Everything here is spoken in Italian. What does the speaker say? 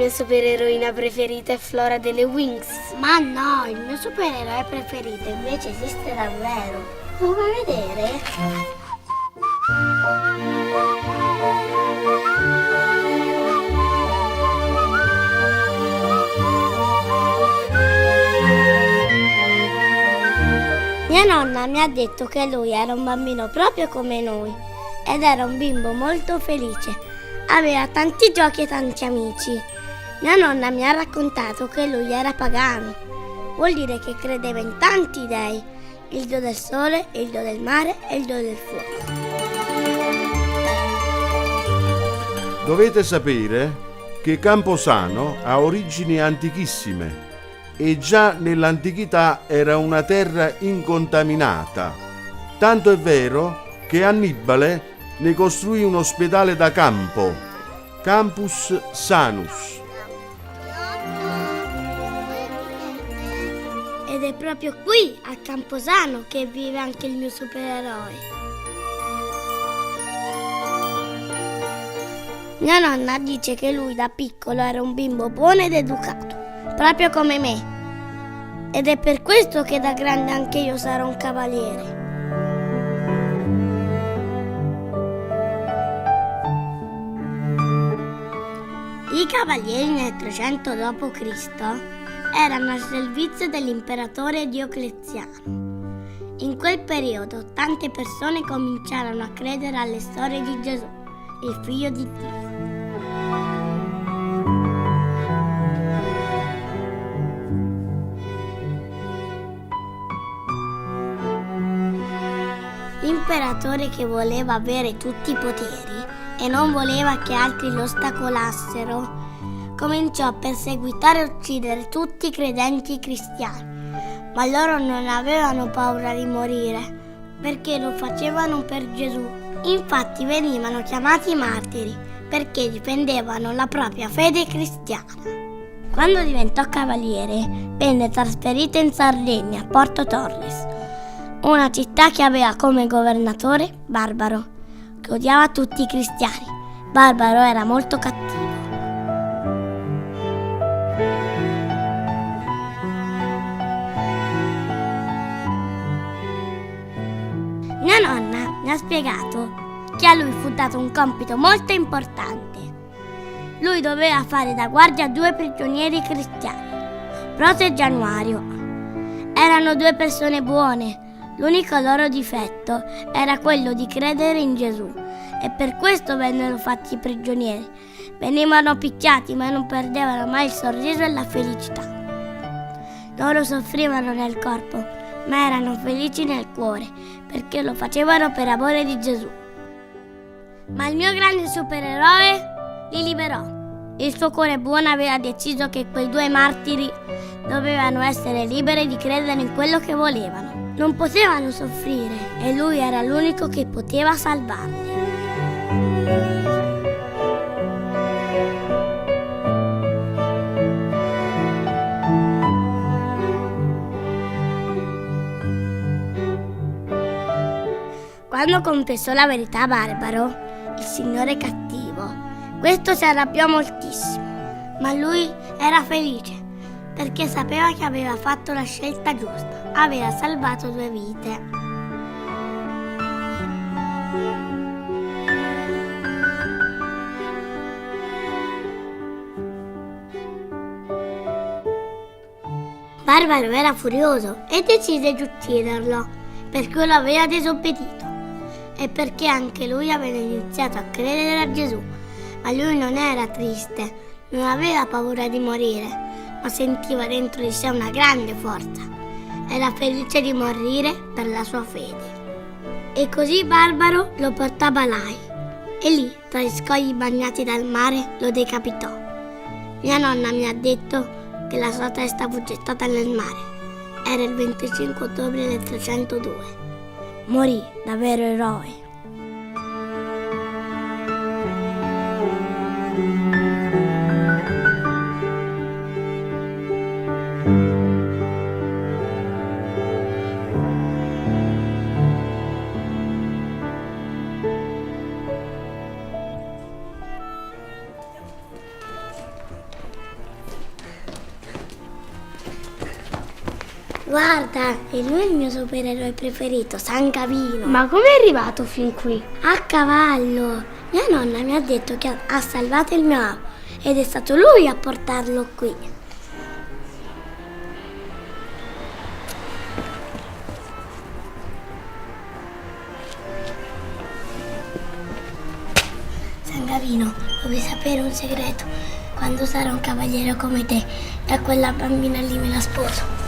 mia supereroina preferita è Flora delle Winx. Ma no, il mio supereroe preferito invece esiste davvero. Lo vuoi vedere? Mia nonna mi ha detto che lui era un bambino proprio come noi ed era un bimbo molto felice. Aveva tanti giochi e tanti amici. Mia nonna mi ha raccontato che lui era pagano. Vuol dire che credeva in tanti dei, il dio del sole, il dio del mare e il dio del fuoco. Dovete sapere che Camposano ha origini antichissime e già nell'antichità era una terra incontaminata. Tanto è vero che Annibale ne costruì un ospedale da campo, Campus Sanus. Ed è proprio qui, a Camposano, che vive anche il mio supereroe. Mia nonna dice che lui da piccolo era un bimbo buono ed educato, proprio come me. Ed è per questo che da grande anche io sarò un cavaliere. I cavalieri nel 300 d.C. erano al servizio dell'imperatore Diocleziano. In quel periodo tante persone cominciarono a credere alle storie di Gesù, il figlio di Dio. L'imperatore, che voleva avere tutti i poteri e non voleva che altri lo ostacolassero, cominciò a perseguitare e uccidere tutti i credenti cristiani, ma loro non avevano paura di morire, perché lo facevano per Gesù. Infatti venivano chiamati martiri, perché difendevano la propria fede cristiana. Quando diventò cavaliere, venne trasferito in Sardegna, a Porto Torres, una città che aveva come governatore Barbaro, che odiava tutti i cristiani. Barbaro era molto cattivo. Mia nonna mi ha spiegato che a lui fu dato un compito molto importante. Lui doveva fare da guardia a 2 prigionieri cristiani, Proto e Januario. Erano 2 persone buone. L'unico loro difetto era quello di credere in Gesù e per questo vennero fatti prigionieri. Venivano picchiati ma non perdevano mai il sorriso e la felicità. Loro soffrivano nel corpo ma erano felici nel cuore perché lo facevano per amore di Gesù. Ma il mio grande supereroe li liberò. Il suo cuore buono aveva deciso che quei 2 martiri dovevano essere liberi di credere in quello che volevano. Non potevano soffrire e lui era l'unico che poteva salvarli. Quando confessò la verità a Barbaro, il signore cattivo, questo si arrabbiò moltissimo, ma lui era felice perché sapeva che aveva fatto la scelta giusta, aveva salvato 2 vite. Barbaro era furioso e decise di ucciderlo perché lo aveva disobbedito e perché anche lui aveva iniziato a credere a Gesù. Ma lui non era triste, non aveva paura di morire, ma sentiva dentro di sé una grande forza. Era felice di morire per la sua fede. E così Barbaro lo portò a Balai e lì, tra gli scogli bagnati dal mare, lo decapitò. Mia nonna mi ha detto che la sua testa fu gettata nel mare. Era il 25 ottobre del 302. Morì da vero eroe. Guarda, e lui è il mio supereroe preferito, San Gavino. Ma come è arrivato fin qui? A cavallo. Mia nonna mi ha detto che ha salvato il mio avo ed è stato lui a portarlo qui. San Gavino, vuoi sapere un segreto? Quando sarò un cavaliere come te, da quella bambina lì me la sposo.